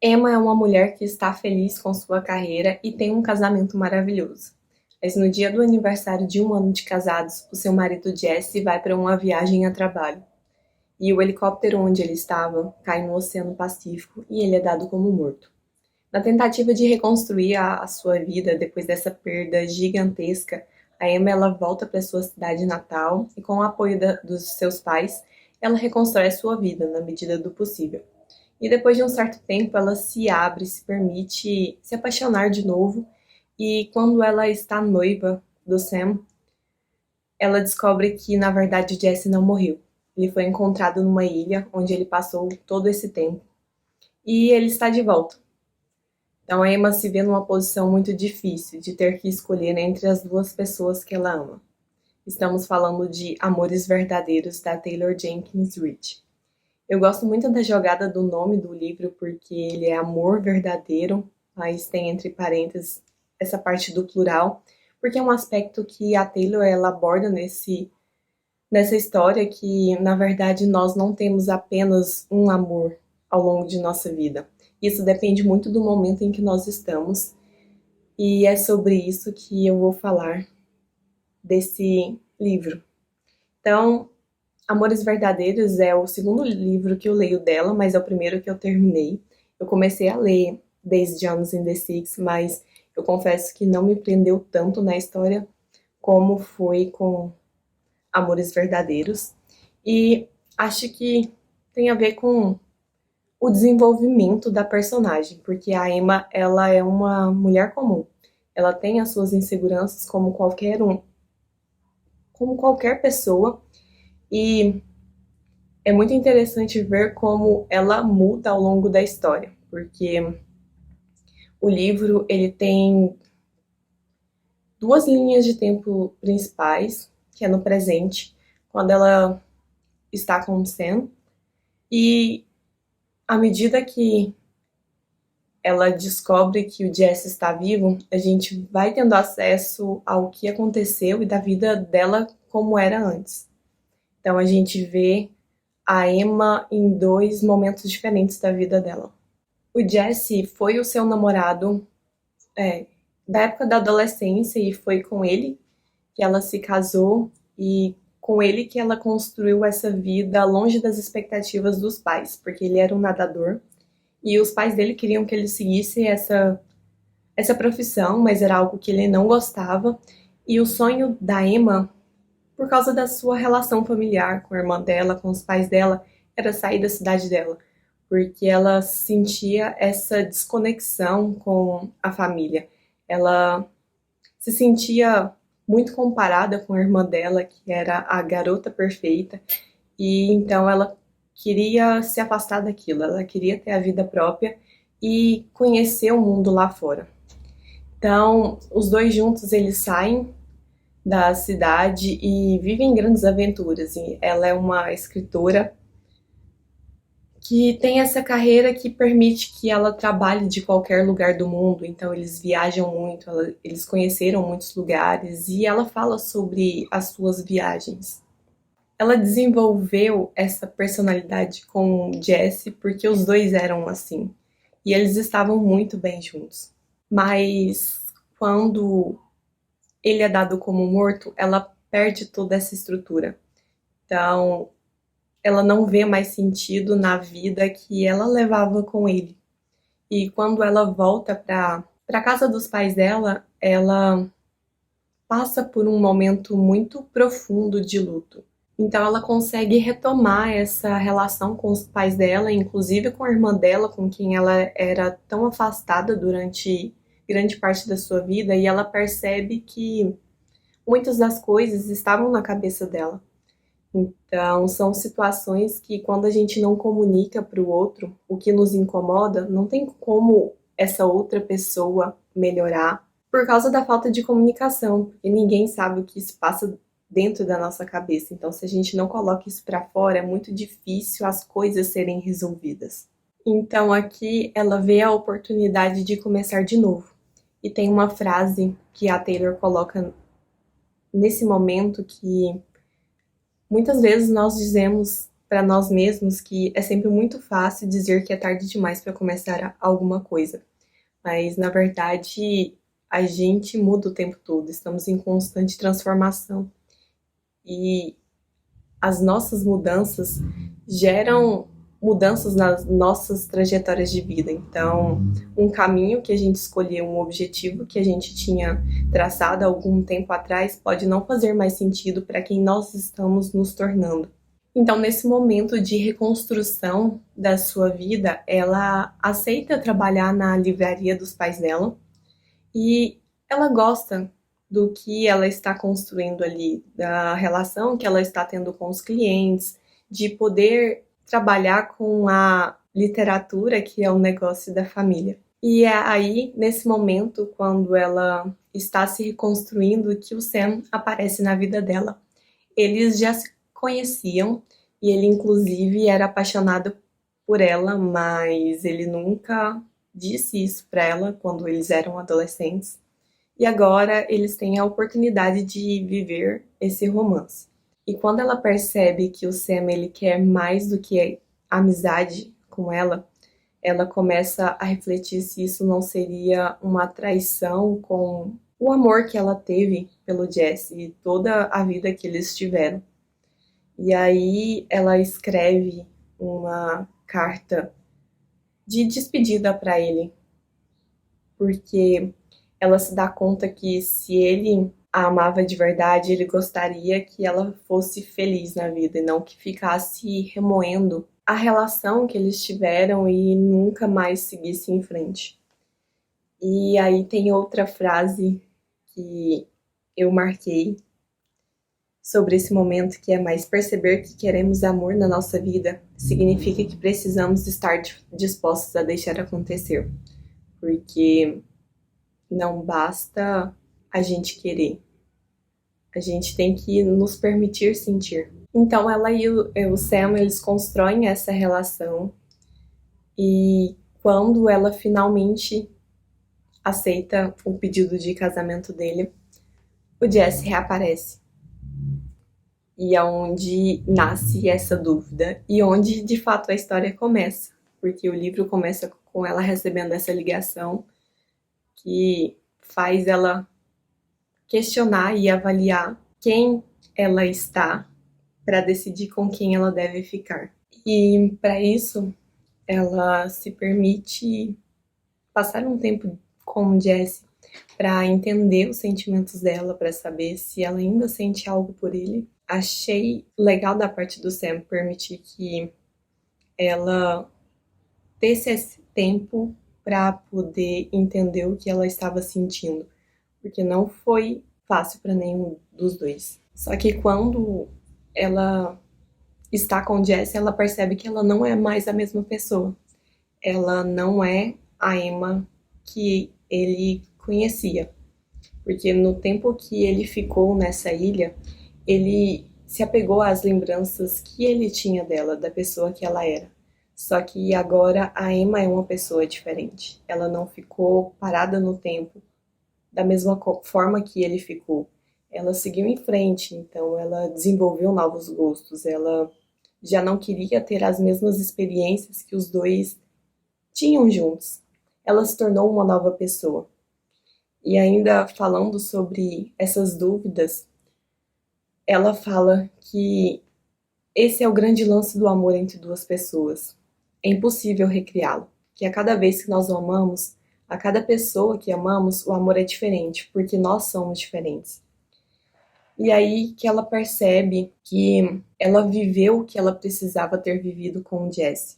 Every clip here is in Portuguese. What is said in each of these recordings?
Emma é uma mulher que está feliz com sua carreira e tem um casamento maravilhoso. Mas no dia do aniversário de 1 ano de casados, o seu marido Jesse vai para uma viagem a trabalho. E o helicóptero onde ele estava cai no Oceano Pacífico e ele é dado como morto. Na tentativa de reconstruir a sua vida depois dessa perda gigantesca, a Emma ela volta para sua cidade natal e, com o apoio dos seus pais, ela reconstrói a sua vida na medida do possível. E depois de um certo tempo, ela se abre, se permite se apaixonar de novo. E quando ela está noiva do Sam, ela descobre que, na verdade, o Jesse não morreu. Ele foi encontrado numa ilha onde ele passou todo esse tempo. E ele está de volta. Então a Emma se vê numa posição muito difícil de ter que escolher entre as duas pessoas que ela ama. Estamos falando de Amores Verdadeiros, da Taylor Jenkins Reid. Eu gosto muito da jogada do nome do livro porque ele é amor verdadeiro, mas tem entre parênteses essa parte do plural, porque é um aspecto que a Taylor ela aborda nessa história que, na verdade, nós não temos apenas um amor ao longo de nossa vida. Isso depende muito do momento em que nós estamos, e é sobre isso que eu vou falar desse livro. Então, Amores Verdadeiros é o segundo livro que eu leio dela, mas é o primeiro que eu terminei. Eu comecei a ler Daisy Jones and the Six, mas eu confesso que não me prendeu tanto na história como foi com Amores Verdadeiros. E acho que tem a ver com o desenvolvimento da personagem, porque a Emma, ela é uma mulher comum. Ela tem as suas inseguranças como qualquer pessoa, e é muito interessante ver como ela muda ao longo da história, porque o livro ele tem duas linhas de tempo principais, que é no presente, quando ela está com o Sam, e à medida que ela descobre que o Jesse está vivo, a gente vai tendo acesso ao que aconteceu e da vida dela como era antes. Então a gente vê a Emma em dois momentos diferentes da vida dela. O Jesse foi o seu namorado da época da adolescência e foi com ele que ela se casou e com ele que ela construiu essa vida longe das expectativas dos pais, porque ele era um nadador e os pais dele queriam que ele seguisse essa profissão, mas era algo que ele não gostava. E o sonho da Emma, por causa da sua relação familiar com a irmã dela, com os pais dela, era sair da cidade dela, porque ela sentia essa desconexão com a família. Ela se sentia muito comparada com a irmã dela, que era a garota perfeita, e então ela queria se afastar daquilo, ela queria ter a vida própria e conhecer o mundo lá fora. Então, os dois juntos eles saem da cidade e vivem grandes aventuras. E ela é uma escritora que tem essa carreira que permite que ela trabalhe de qualquer lugar do mundo. Então, eles viajam muito, eles conheceram muitos lugares e ela fala sobre as suas viagens. Ela desenvolveu essa personalidade com o Jesse porque os dois eram assim. E eles estavam muito bem juntos. Mas quando ele é dado como morto, ela perde toda essa estrutura. Então, ela não vê mais sentido na vida que ela levava com ele. E quando ela volta para casa dos pais dela, ela passa por um momento muito profundo de luto. Então ela consegue retomar essa relação com os pais dela, inclusive com a irmã dela, com quem ela era tão afastada durante grande parte da sua vida, e ela percebe que muitas das coisas estavam na cabeça dela. Então, são situações que quando a gente não comunica para o outro o que nos incomoda, não tem como essa outra pessoa melhorar por causa da falta de comunicação, porque ninguém sabe o que se passa dentro da nossa cabeça. Então, se a gente não coloca isso para fora, é muito difícil as coisas serem resolvidas. Então, aqui ela vê a oportunidade de começar de novo. E tem uma frase que a Taylor coloca nesse momento que muitas vezes nós dizemos para nós mesmos que é sempre muito fácil dizer que é tarde demais para começar alguma coisa. Mas, na verdade, a gente muda o tempo todo, estamos em constante transformação. E as nossas mudanças geram mudanças nas nossas trajetórias de vida. Então, um caminho que a gente escolheu, um objetivo que a gente tinha traçado há algum tempo atrás, pode não fazer mais sentido para quem nós estamos nos tornando. Então, nesse momento de reconstrução da sua vida, ela aceita trabalhar na livraria dos pais dela e ela gosta do que ela está construindo ali, da relação que ela está tendo com os clientes, de poder trabalhar com a literatura, que é o negócio da família. E é aí, nesse momento, quando ela está se reconstruindo, que o Sam aparece na vida dela. Eles já se conheciam e ele, inclusive, era apaixonado por ela, mas ele nunca disse isso para ela quando eles eram adolescentes. E agora eles têm a oportunidade de viver esse romance. E quando ela percebe que o Sam ele quer mais do que amizade com ela começa a refletir se isso não seria uma traição com o amor que ela teve pelo Jesse e toda a vida que eles tiveram. E aí ela escreve uma carta de despedida para ele, porque ela se dá conta que se ele a amava de verdade, ele gostaria que ela fosse feliz na vida e não que ficasse remoendo a relação que eles tiveram e nunca mais seguisse em frente. E aí tem outra frase que eu marquei sobre esse momento, que é mais perceber que queremos amor na nossa vida significa que precisamos estar dispostos a deixar acontecer, porque não basta a gente querer, a gente tem que nos permitir sentir. Então ela e o Sam, eles constroem essa relação e quando ela finalmente aceita o pedido de casamento dele, o Jesse reaparece. E é onde nasce essa dúvida e onde de fato a história começa, porque o livro começa com ela recebendo essa ligação que faz ela questionar e avaliar quem ela está para decidir com quem ela deve ficar. E para isso, ela se permite passar um tempo com Jesse para entender os sentimentos dela, para saber se ela ainda sente algo por ele. Achei legal da parte do Sam permitir que ela desse esse tempo para poder entender o que ela estava sentindo, porque não foi fácil para nenhum dos dois. Só que quando ela está com Jesse, ela percebe que ela não é mais a mesma pessoa. Ela não é a Emma que ele conhecia, porque no tempo que ele ficou nessa ilha, ele se apegou às lembranças que ele tinha dela, da pessoa que ela era. Só que agora a Emma é uma pessoa diferente. Ela não ficou parada no tempo da mesma forma que ele ficou. Ela seguiu em frente, então ela desenvolveu novos gostos. Ela já não queria ter as mesmas experiências que os dois tinham juntos. Ela se tornou uma nova pessoa. E ainda falando sobre essas dúvidas, ela fala que esse é o grande lance do amor entre duas pessoas. É impossível recriá-lo, que a cada vez que nós o amamos, a cada pessoa que amamos, o amor é diferente, porque nós somos diferentes. E aí que ela percebe que ela viveu o que ela precisava ter vivido com o Jesse,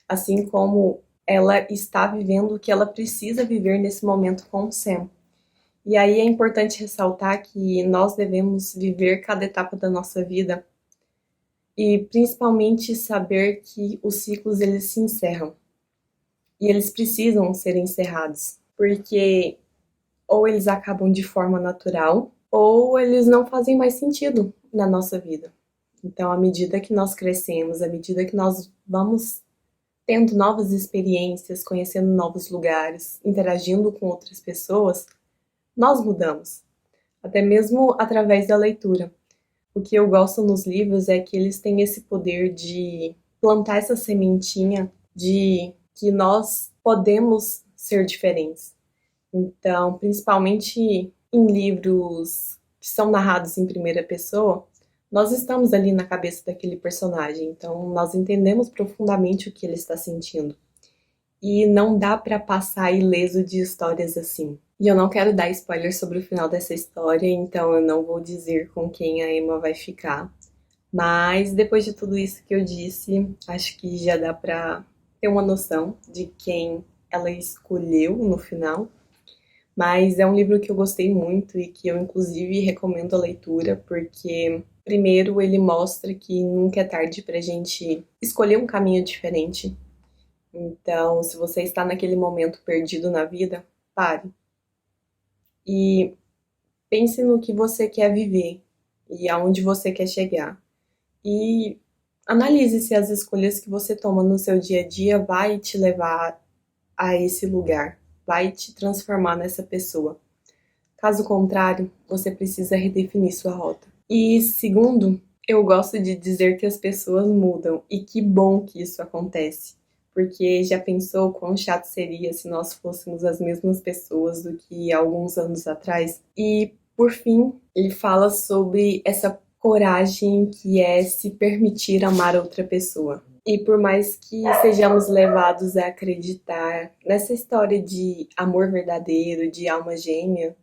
assim como ela está vivendo o que ela precisa viver nesse momento com o Sam. E aí é importante ressaltar que nós devemos viver cada etapa da nossa vida e principalmente saber que os ciclos eles se encerram e eles precisam ser encerrados, porque ou eles acabam de forma natural ou eles não fazem mais sentido na nossa vida. Então, à medida que nós crescemos, à medida que nós vamos tendo novas experiências, conhecendo novos lugares, interagindo com outras pessoas, nós mudamos, até mesmo através da leitura. O que eu gosto nos livros é que eles têm esse poder de plantar essa sementinha de que nós podemos ser diferentes. Então, principalmente em livros que são narrados em primeira pessoa, nós estamos ali na cabeça daquele personagem, então nós entendemos profundamente o que ele está sentindo. E não dá pra passar ileso de histórias assim. E eu não quero dar spoiler sobre o final dessa história, então eu não vou dizer com quem a Emma vai ficar. Mas depois de tudo isso que eu disse, acho que já dá pra ter uma noção de quem ela escolheu no final. Mas é um livro que eu gostei muito e que eu inclusive recomendo a leitura, porque primeiro ele mostra que nunca é tarde pra gente escolher um caminho diferente. Então, se você está naquele momento perdido na vida, pare e pense no que você quer viver e aonde você quer chegar. E analise se as escolhas que você toma no seu dia a dia vai te levar a esse lugar, vai te transformar nessa pessoa. Caso contrário, você precisa redefinir sua rota. E segundo, eu gosto de dizer que as pessoas mudam e que bom que isso acontece. Porque já pensou quão chato seria se nós fôssemos as mesmas pessoas do que há alguns anos atrás? E, por fim, ele fala sobre essa coragem que é se permitir amar outra pessoa. E por mais que sejamos levados a acreditar nessa história de amor verdadeiro, de alma gêmea,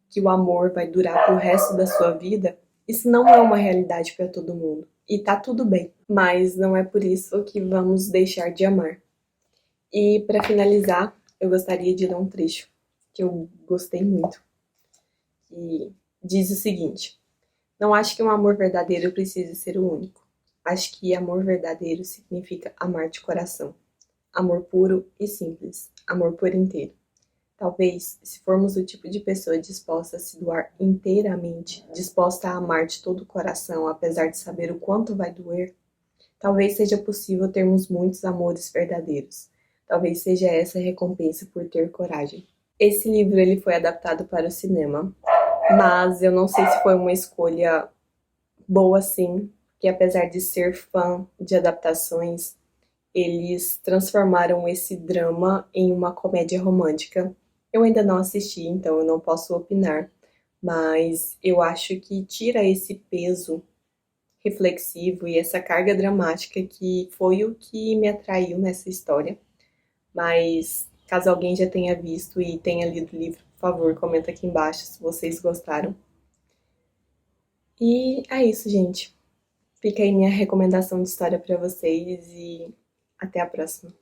que o amor vai durar pro resto da sua vida, isso não é uma realidade para todo mundo. E tá tudo bem, mas não é por isso que vamos deixar de amar. E para finalizar, eu gostaria de ler um trecho que eu gostei muito, que diz o seguinte: não acho que um amor verdadeiro precise ser o único. Acho que amor verdadeiro significa amar de coração. Amor puro e simples. Amor por inteiro. Talvez, se formos o tipo de pessoa disposta a se doar inteiramente, disposta a amar de todo o coração, apesar de saber o quanto vai doer, talvez seja possível termos muitos amores verdadeiros. Talvez seja essa a recompensa por ter coragem. Esse livro ele foi adaptado para o cinema, mas eu não sei se foi uma escolha boa sim, que apesar de ser fã de adaptações, eles transformaram esse drama em uma comédia romântica. Eu ainda não assisti, então eu não posso opinar, mas eu acho que tira esse peso reflexivo e essa carga dramática que foi o que me atraiu nessa história. Mas caso alguém já tenha visto e tenha lido o livro, por favor, comenta aqui embaixo se vocês gostaram. E é isso, gente. Fica aí minha recomendação de história para vocês e até a próxima.